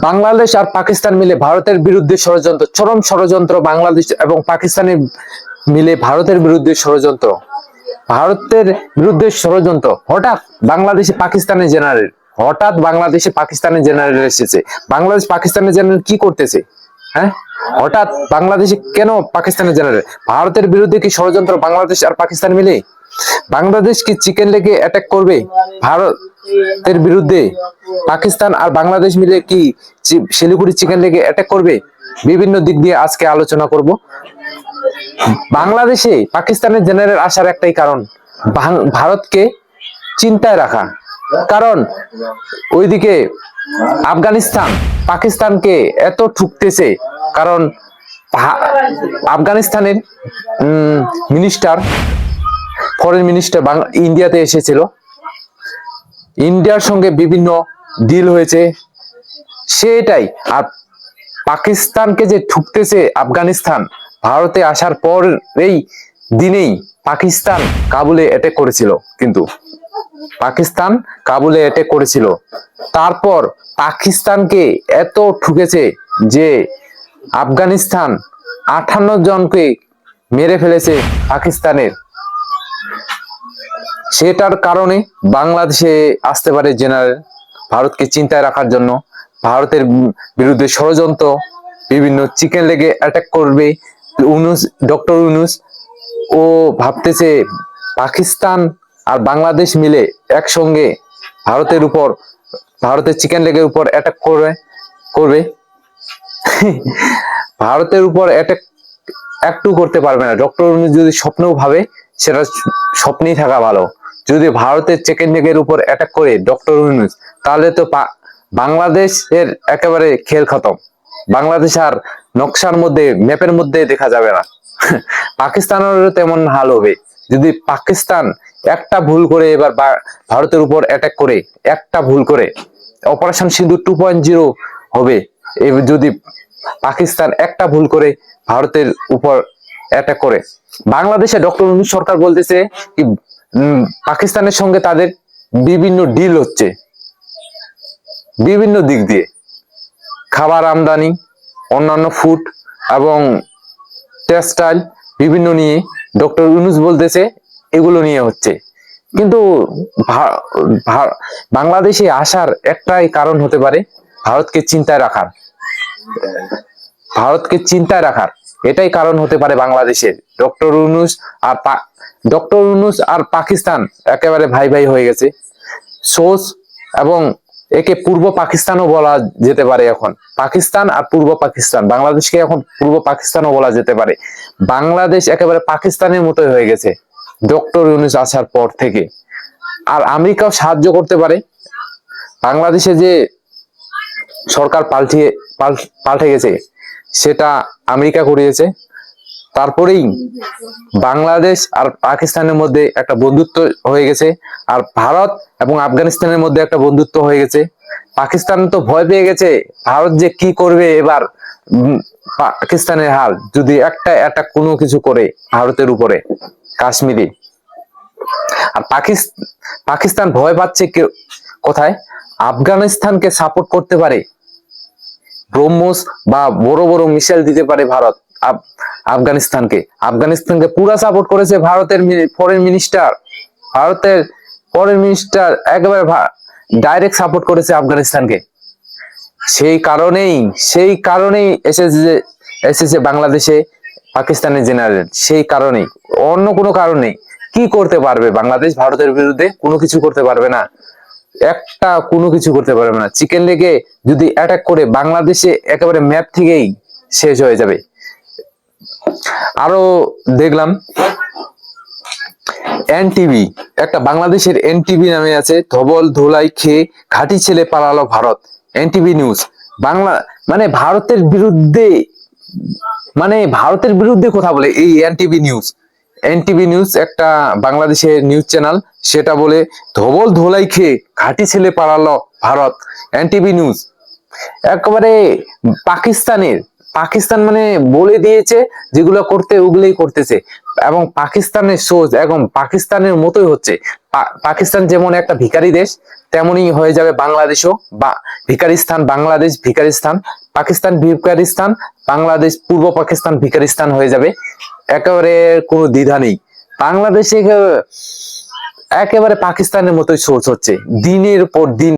বাংলাদেশ আর পাকিস্তান মিলে ভারতের বিরুদ্ধে ষড়যন্ত্র, চরম ষড়যন্ত্র। বাংলাদেশ এবং পাকিস্তানের মিলে ভারতের বিরুদ্ধে ষড়যন্ত্র, ভারতের বিরুদ্ধে ষড়যন্ত্র। হঠাৎ বাংলাদেশে পাকিস্তানের জেনারেল এসেছে। বাংলাদেশ পাকিস্তানের জেনারেল কি করতেছে? হ্যাঁ, হঠাৎ বাংলাদেশে কেন পাকিস্তানের জেনারেল? ভারতের বিরুদ্ধে কি ষড়যন্ত্র বাংলাদেশ আর পাকিস্তান মিলে? বাংলাদেশ কি চিকেন লেগে অ্যাটাক করবে ভারতের বিরুদ্ধে? পাকিস্তান আর বাংলাদেশ মিলে কি শিলিগুড়ি চিকেন লেগে অ্যাটাক করবে? বিভিন্ন দিক দিয়ে আজকে আলোচনা করব। বাংলাদেশে পাকিস্তানের জেনারেল আসার একটাই কারণ, ভারতকে চিন্তায় রাখা। কারণ ওইদিকে আফগানিস্তান পাকিস্তানকে এত ঠুকতেছে, কারণ আফগানিস্তানের মিনিস্টার, ফরেন মিনিস্টার ইন্ডিয়াতে এসেছিল, ইন্ডিয়ার সঙ্গে বিভিন্ন ডিল হয়েছে, সেটাই। আর পাকিস্তানকে যে ঠুকতেছে আফগানিস্তান, ভারতে আসার পরেই দিনেই পাকিস্তান কাবুলে অ্যাটাক করেছিল। কিন্তু পাকিস্তান কাবুলে অ্যাটাক করেছিল, তারপর পাকিস্তানকে এত ঠুকেছে যে আফগানিস্তান 58 জনকে মেরে ফেলেছে পাকিস্তানের। সেটার কারণে বাংলাদেশে আসতে পারে জেনারেল, ভারতকে চিন্তায় রাখার জন্য। ভারতের বিরুদ্ধে ষড়যন্ত্র, বিভিন্ন চিকেন লেগে অ্যাটাক করবে। ডক্টর ইউনূস ও ভাবতেছে পাকিস্তান আর বাংলাদেশ মিলে একসঙ্গে ভারতের চিকেন লেগের উপর অ্যাটাক করবে। ভারতের উপর অ্যাটাক একটু করতে পারবে না। ডক্টর ইউনূস যদি স্বপ্নেও ভাবে, সেটা স্বপ্নেই থাকা ভালো। যদি ভারতের চিকেন লেগের উপর অ্যাটাক করে ডক্টর ইউনূস, তাহলে তো বাংলাদেশের একেবারে খেল খতম। বাংলাদেশ আর নকশার মধ্যে, ম্যাপের মধ্যে দেখা যাবে না। পাকিস্তানেরও তেমন হাল হবে। যদি পাকিস্তান একটা ভুল করে এবার ভারতের উপর অ্যাটাক করে, একটা ভুল করে, অপারেশন সিঁদুর 2.0 হবে। যদি পাকিস্তান একটা ভুল করে ভারতের উপর অ্যাটাক করে। বাংলাদেশে ডক্টর ইউনূস সরকার বলতেছে কি পাকিস্তানের সঙ্গে তাদের বিভিন্ন ডিল হচ্ছে, বিভিন্ন দিক দিয়ে, খাবার আমদানি, অন্যান্য ফুড এবং টেক্সটাইল, বিভিন্ন নিয়ে ডক্টর ইউনূস বলতেছে এগুলো নিয়ে হচ্ছে। কিন্তু বাংলাদেশে আসার একটাই কারণ হতে পারে, ভারতকে চিন্তায় রাখার। ভারতকে চিন্তায় রাখার এটাই কারণ হতে পারে বাংলাদেশের। ডক্টর ইউনূস আর পাকিস্তান একেবারে ভাই ভাই হয়ে গেছে। সোচ এবং একে পূর্ব পাকিস্তানও বলা যেতে পারে। এখন পাকিস্তান আর পূর্ব পাকিস্তান, বাংলাদেশকে এখন পূর্ব পাকিস্তানও বলা যেতে পারে। বাংলাদেশ একেবারে পাকিস্তানের মতোই হয়ে গেছে ডক্টর ইউনূস আসার পর থেকে। আর আমেরিকাও সাহায্য করতে পারে। বাংলাদেশে যে সরকার পাল্টে গেছে, সেটা আমেরিকা করিয়েছে। তারপরেই বাংলাদেশ আর পাকিস্তানের মধ্যে একটা বন্ধুত্ব হয়ে গেছে, আর ভারত এবং আফগানিস্তানের মধ্যে একটা বন্ধুত্ব হয়ে গেছে। পাকিস্তান তো ভয় পেয়ে গেছে ভারত যে কি করবে এবার। পাকিস্তানের হাল যদি একটা অ্যাটাক কোনো কিছু করে ভারতের উপরে কাশ্মীরে। আর পাকিস্তান ভয় পাচ্ছে কোথায়? আফগানিস্তানকে সাপোর্ট করতে পারে, ব্রহ্মোস বা বড় বড় মিসাইল দিতে পারে ভারত আফগানিস্তানকে। পুরা সাপোর্ট করেছে ভারতের ফরেন মিনিস্টার একেবারে ডাইরেক্ট সাপোর্ট করেছে আফগানিস্তানকে। সেই কারণেই এসেছে বাংলাদেশে পাকিস্তানের জেনারেল। সেই কারণেই, অন্য কোনো কারণ নেই। কি করতে পারবে বাংলাদেশ ভারতের বিরুদ্ধে? কোনো কিছু করতে পারবে না, কোনো কিছু করতে পারবে না। চিকেন লেগে যদি অ্যাটাক করে, বাংলাদেশে একেবারে ম্যাপ থেকেই শেষ হয়ে যাবে। আরো দেখলাম এনটিভি, একটা বাংলাদেশের এনটিভি নামে আছে, ধবল ধোলাই খেয়ে ঘাঁটি ছেলে পালালো ভারত। এনটিভি নিউজ মানে ভারতের বিরুদ্ধে কথা বলে এই এনটিভি নিউজ একটা বাংলাদেশের নিউজ চ্যানেল। সেটা বলে ধবল ধোলাই খেয়ে ঘাঁটি ছেলে পালালো ভারত। এনটিভি নিউজ একেবারে পাকিস্তান মানে বলে দিয়েছে যেগুলো করতে ওগুলোই করতেছে, এবং পাকিস্তানের সোজ এবং পাকিস্তানের মতোই হচ্ছে। পাকিস্তান যেমন একটা ভিখারি দেশ, তেমনই হয়ে যাবে বাংলাদেশও। বা ভিকারিস্তান বাংলাদেশ ভিকারিস্তান, পাকিস্তান ভিকারিস্তান, বাংলাদেশ পূর্ব পাকিস্তান ভিকারিস্তান হয়ে যাবে। একেবারে কোনো দ্বিধা নেই। বাংলাদেশে একেবারে পাকিস্তানের মতোই সোর্স হচ্ছে দিনের পর দিন।